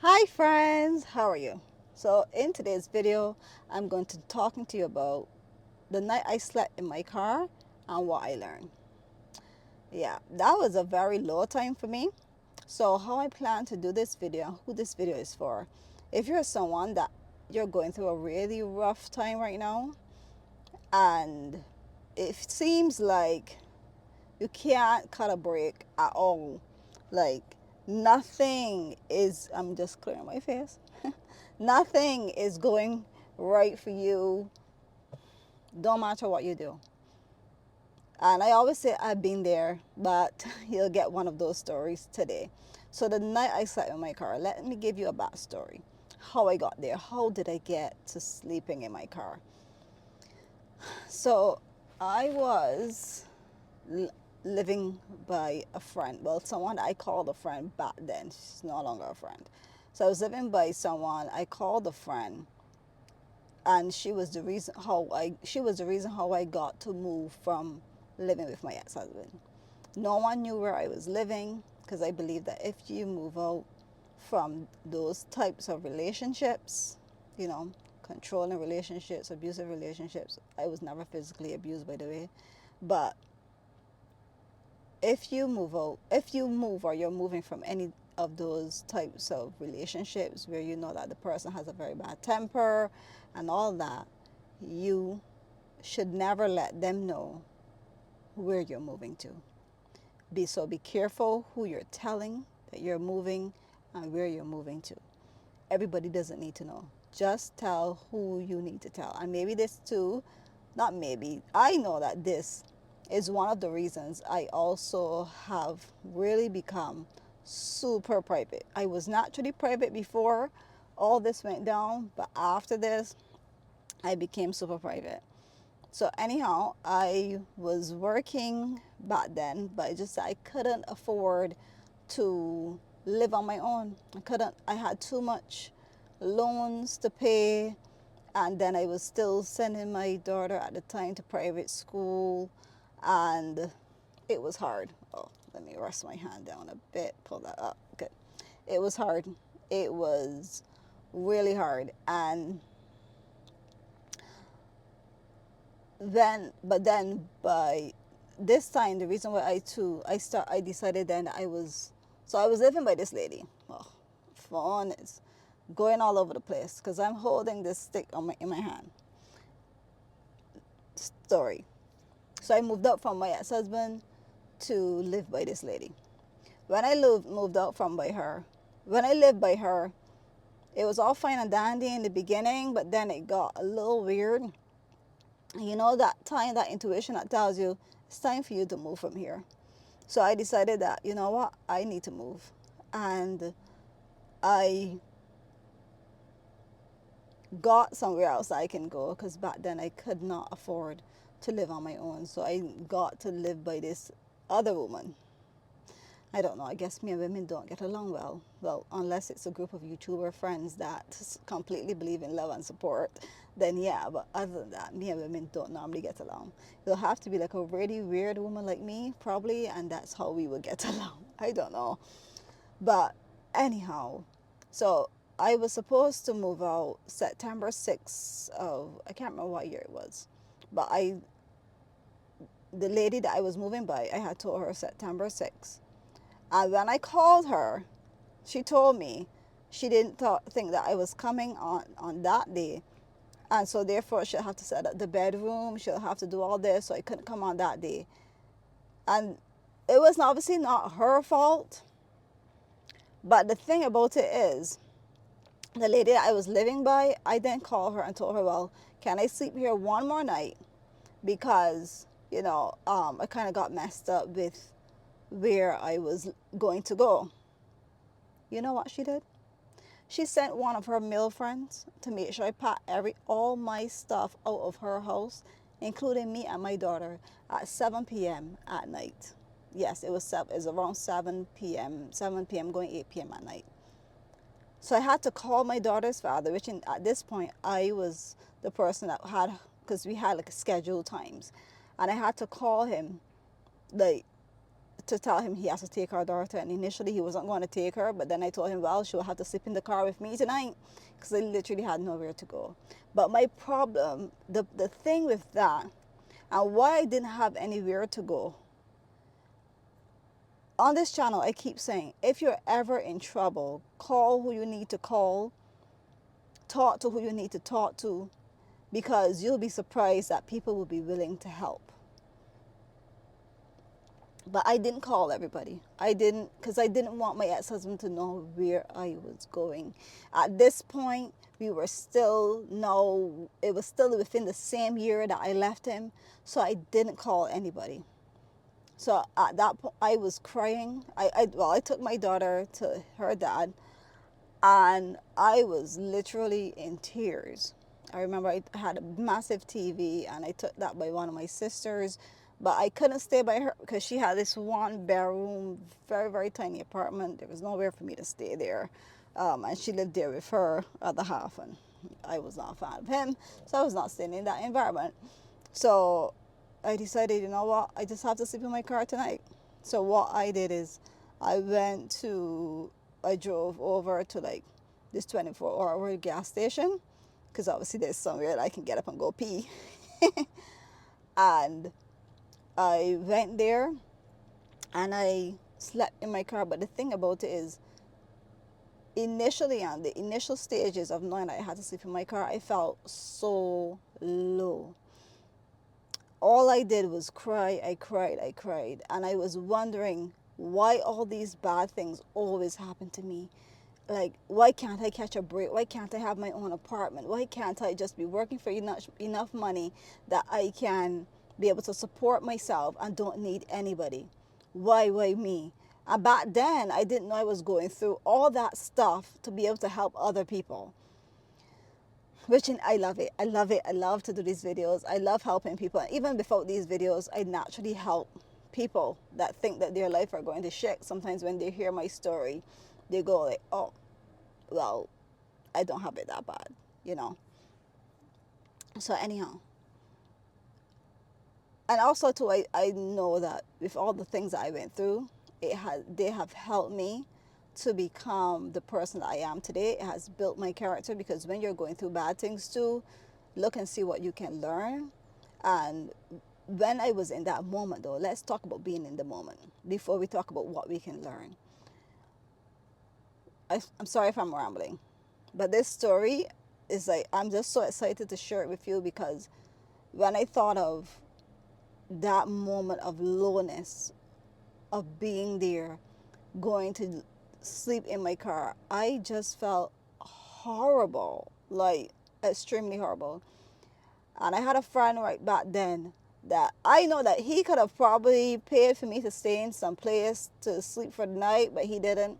Hi friends, how are you? So in today's video, I'm going to talking to you about the night I slept in my car and what I learned. Yeah, that was a very low time for me. So how I plan to do this video, who this video is for. If you're someone that you're going through a really rough time right now and it seems like you can't cut a break at all. Like nothing is, I'm just clearing my face. Nothing is going right for you, don't matter what you do. And I always say I've been there, but you'll get one of those stories today. So the night I sat in my car, let me give you a backstory. How I got there, how did I get to sleeping in my car? So I was living by a friend. Well, someone I called a friend back then. She's no longer a friend. So I was living by someone I called a friend, and she was the reason how I got to move from living with my ex-husband. No one knew where I was living because I believe that if you move out from those types of relationships, you know, controlling relationships, abusive relationships. I was never physically abused, by the way, but if you move or you're moving from any of those types of relationships where you know that the person has a very bad temper and all that, you should never let them know where you're moving to. Be careful who you're telling that you're moving and where you're moving to. Everybody doesn't need to know. Just tell who you need to tell. And maybe this too, not maybe, I know that this is one of the reasons I also have really become super private. I was naturally private before all this went down, but after this, I became super private. So anyhow, I was working back then, but I couldn't afford to live on my own. I had too much loans to pay, and then I was still sending my daughter at the time to private school, and it was hard. Oh, let me rest my hand down a bit, pull that up. Good. It was hard. It was really hard. And then by this time, the reason why I decided then I was living by this lady. Oh, phone is going all over the place because I'm holding this stick in my hand. Story. So I moved out from my ex-husband to live by this lady. When I moved out from by her, when I lived by her, it was all fine and dandy in the beginning, but then it got a little weird. You know that time, that intuition that tells you it's time for you to move from here. So I decided that, you know what, I need to move. And I got somewhere else I can go because back then I could not afford to live on my own. So I got to live by this other woman. I don't know. I guess me and women don't get along well. Well, unless it's a group of YouTuber friends that completely believe in love and support, then yeah. But other than that, me and women don't normally get along. You'll have to be like a really weird woman like me, probably, and that's how we would get along. I don't know. But anyhow, so I was supposed to move out September 6th of, I can't remember what year it was. But the lady that I was moving by, I had told her September 6th. And when I called her, she told me she didn't think that I was coming on that day. And so therefore she'll have to set up the bedroom, she'll have to do all this, so I couldn't come on that day. And it was obviously not her fault. But the thing about it is, the lady that I was living by, I then called her and told her, well, can I sleep here one more night? Because, I kind of got messed up with where I was going to go. You know what she did? She sent one of her male friends to make sure I packed all my stuff out of her house, including me and my daughter, at 7 p.m. at night. Yes, it was around 7 p.m., 7 p.m. going 8 p.m. at night. So I had to call my daughter's father, which at this point I was the person that had, because we had like scheduled times, and I had to call him like to tell him he has to take our daughter. And initially he wasn't going to take her, but then I told him, well, she'll have to sleep in the car with me tonight, because I literally had nowhere to go. But my problem, the thing with that, and why I didn't have anywhere to go, on this channel I keep saying, if you're ever in trouble, call who you need to call, talk to who you need to talk to, because you'll be surprised that people will be willing to help. But I didn't call everybody. I didn't, because I didn't want my ex-husband to know where I was going. At this point, we were still, no, it was still within the same year that I left him. So I didn't call anybody. So at that point, I was crying. I took my daughter to her dad, and I was literally in tears. I remember I had a massive TV, and I took that by one of my sisters. But I couldn't stay by her because she had this one bedroom, very, very tiny apartment. There was nowhere for me to stay there. And she lived there with her other half, and I was not a fan of him, so I was not staying in that environment. So I decided, you know what, I just have to sleep in my car tonight. So what I did is I drove over to like this 24-hour gas station, because obviously there's somewhere that I can get up and go pee. And I went there and I slept in my car. But the thing about it is, initially, on the initial stages of knowing I had to sleep in my car, I felt so low. All I did was cry. I cried. And I was wondering why all these bad things always happen to me. Like, why can't I catch a break? Why can't I have my own apartment? Why can't I just be working for enough money that I can be able to support myself and don't need anybody? Why me? And back then, I didn't know I was going through all that stuff to be able to help other people. I love it. I love to do these videos. I love helping people. And even before these videos, I naturally help people that think that their life are going to shit. Sometimes when they hear my story, they go like, oh, well, I don't have it that bad, you know. So anyhow. And also too, I know that with all the things that I went through, they have helped me to become the person that I am today. It has built my character, because when you're going through bad things too, look and see what you can learn. And when I was in that moment though, let's talk about being in the moment before we talk about what we can learn. I'm sorry if I'm rambling, but this story is like, I'm just so excited to share it with you, because when I thought of that moment of lowness, of being there, going to sleep in my car, I just felt horrible, like extremely horrible. And I had a friend right back then that I know that he could have probably paid for me to stay in some place to sleep for the night, but he didn't.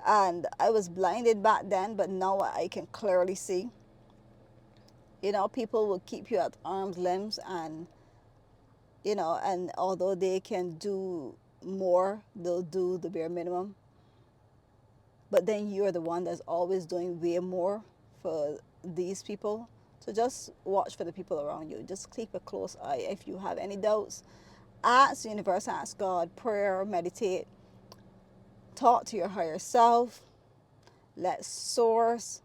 And I was blinded back then, but now I can clearly see. You know, people will keep you at arm's length, and you know, and although they can do more, they'll do the bare minimum. But then you're the one that's always doing way more for these people. So just watch for the people around you. Just keep a close eye. If you have any doubts, ask the universe, ask God, prayer, meditate, talk to your higher self. Let source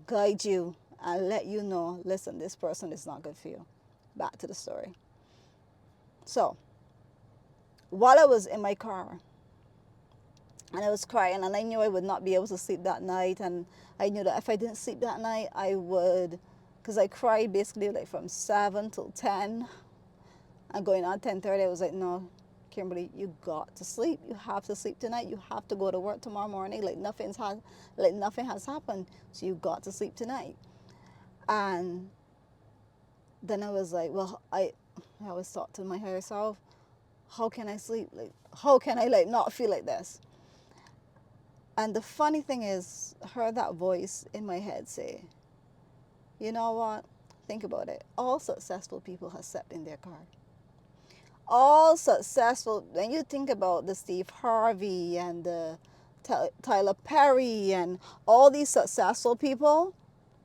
guide you and let you know, listen, this person is not good for you. Back to the story. So while I was in my car and I was crying, and I knew I would not be able to sleep that night, and I knew that if I didn't sleep that night, I would, because I cried basically like from 7 till 10, and going on 10:30, I was like, no, Kimberly, you got to sleep. You have to sleep tonight. You have to go to work tomorrow morning. Like nothing has happened. So you got to sleep tonight. And then I was like, well, I always thought to my higher self, how can I sleep? Like, how can I like not feel like this? And the funny thing is, I heard that voice in my head say, you know what? Think about it. All successful people have slept in their car. All successful, when you think about the Steve Harvey and the Tyler Perry and all these successful people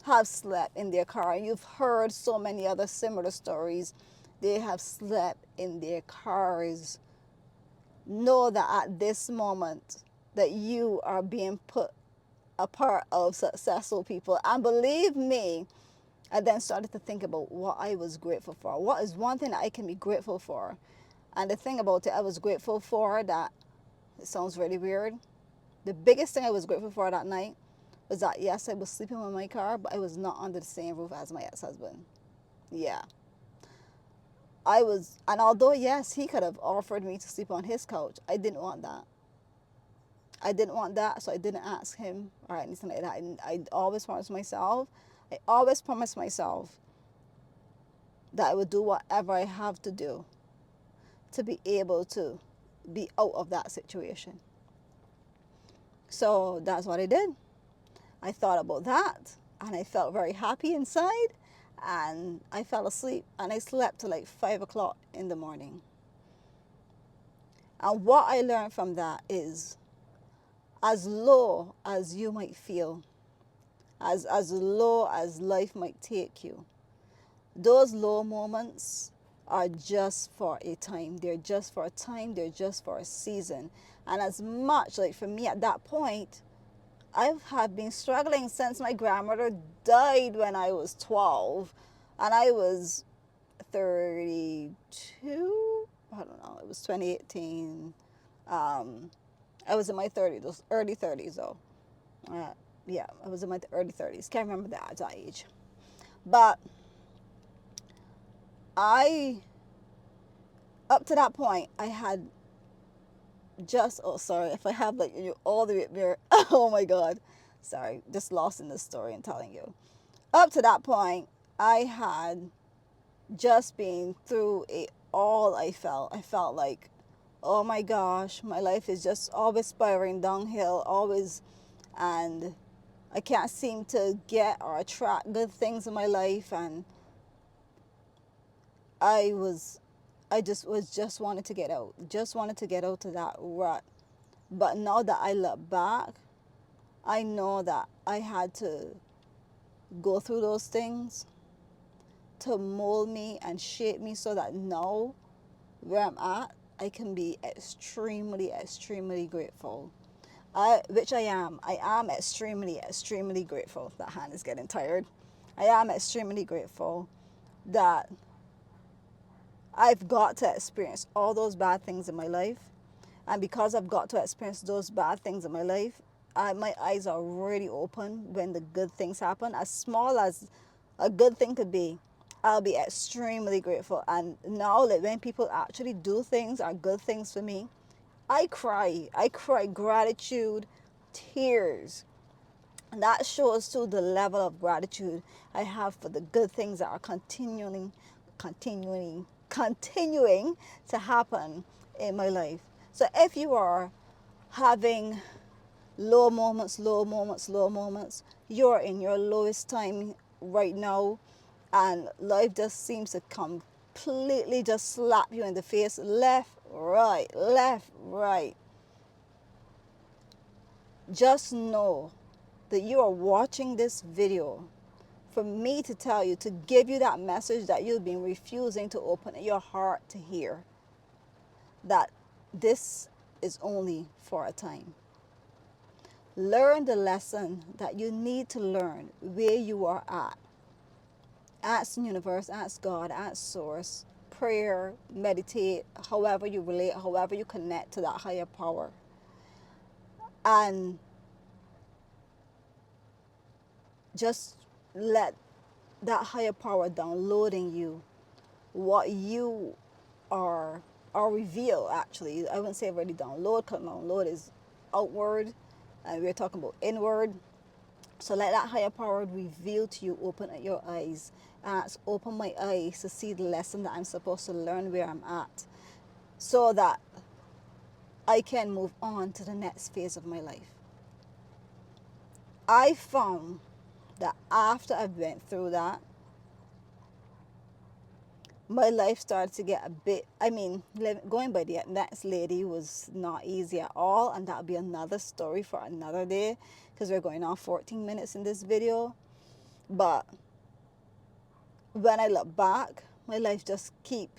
have slept in their car. And you've heard so many other similar stories. They have slept in their cars. know that at this moment that you are being put a part of successful people. And believe me, I then started to think about what I was grateful for. What is one thing that I can be grateful for? And the thing about it, I was grateful for that, it sounds really weird. The biggest thing I was grateful for that night was that, yes, I was sleeping in my car, but I was not under the same roof as my ex-husband. Yeah. I was, and although, yes, he could have offered me to sleep on his couch, I didn't want that. I didn't want that, so I didn't ask him or anything like that. I always promised myself, that I would do whatever I have to do to be able to be out of that situation. So that's what I did. I thought about that and I felt very happy inside, and I fell asleep and I slept till like 5 o'clock in the morning. And what I learned from that is, as low as you might feel, as low as life might take you, those low moments are just for a time. They're just for a time. They're just for a season. And as much, like for me at that point, I have been struggling since my grandmother died when I was 12 and I was 32. I don't know. It was 2018. I was in my 30s, those early 30s though. Uh, yeah, I was in my early 30s. Can't remember that age. But I, up to that point, I had just, oh, sorry, if I have like you all the way up there, oh my God. Sorry, just lost in this story and telling you. Up to that point, I had just been through it all. I felt like, oh my gosh, my life is just always spiraling downhill, always, and I can't seem to get or attract good things in my life. And I was, I just wanted to get out, just wanted to get out of that rut. But now that I look back, I know that I had to go through those things to mold me and shape me so that now where I'm at, I can be extremely, extremely grateful. Which I am. I am extremely, extremely grateful. That hand is getting tired. I am extremely grateful that I've got to experience all those bad things in my life. And because I've got to experience those bad things in my life, my eyes are really open when the good things happen. As small as a good thing could be, I'll be extremely grateful. And now that when people actually do things or good things for me, I cry. I cry gratitude, tears. And that shows to the level of gratitude I have for the good things that are continuing to happen in my life. So if you are having low moments, low moments, low moments, you're in your lowest time right now, and life just seems to completely just slap you in the face, left, right. Just know that you are watching this video for me to tell you, to give you that message that you've been refusing to open your heart to hear, that this is only for a time. Learn the lesson that you need to learn where you are at. Ask the universe, ask God, ask source, prayer, meditate, however you relate, however you connect to that higher power. And just let that higher power download in you what you are, or reveal actually. I wouldn't say already download, because download is outward and we're talking about inward. So let that higher power reveal to you, open your eyes. Open my eyes to see the lesson that I'm supposed to learn where I'm at, so that I can move on to the next phase of my life. I found that after I went through that, my life started to get a bit, going by the next lady was not easy at all, and that'll be another story for another day, because we're going on 14 minutes in this video. But when I look back, my life just keep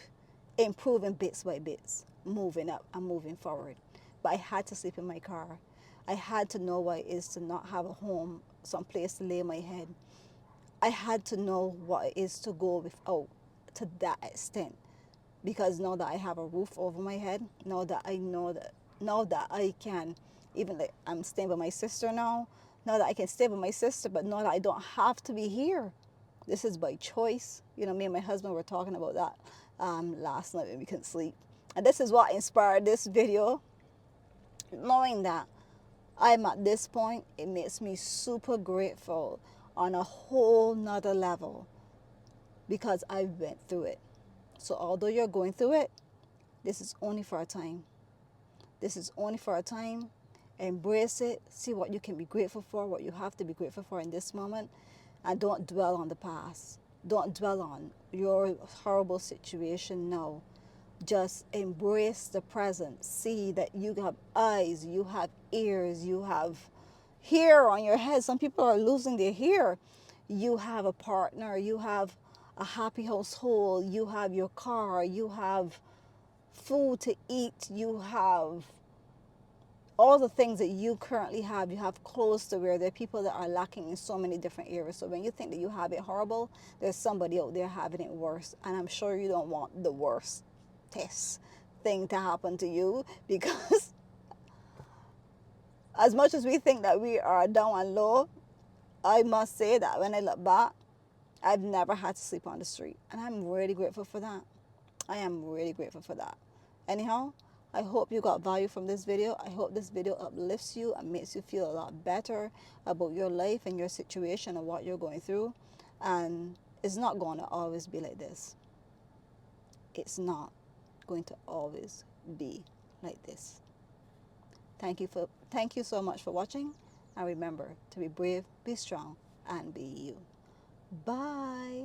improving bits by bits. moving up and moving forward. But I had to sleep in my car. I had to know what it is to not have a home, some place to lay my head. I had to know what it is to go without to that extent. Because now that I have a roof over my head, now that I know that, now that I can, even like I'm staying with my sister now that I can stay with my sister, but now that I don't have to be here. This is by choice. You know, me and my husband were talking about that last night when we couldn't sleep. And this is what inspired this video. Knowing that I'm at this point, it makes me super grateful on a whole nother level because I went through it. So although you're going through it, this is only for a time. This is only for a time. Embrace it. See what you can be grateful for, what you have to be grateful for in this moment. And don't dwell on the past. Don't dwell on your horrible situation now. Just embrace the present. See that you have eyes, you have ears, you have hair on your head. Some people are losing their hair. You have a partner, you have a happy household, you have your car, you have food to eat, you have all the things that you currently have. You have clothes to wear. There are people that are lacking in so many different areas. So when you think that you have it horrible, there's somebody out there having it worse. And I'm sure you don't want the worst thing to happen to you, because as much as we think that we are down and low, I must say that when I look back, I've never had to sleep on the street. And I'm really grateful for that. I am really grateful for that. Anyhow, I hope you got value from this video. I hope this video uplifts you and makes you feel a lot better about your life and your situation and what you're going through. And it's not going to always be like this. It's not going to always be like this. Thank you so much for watching. And remember to be brave, be strong, and be you. Bye.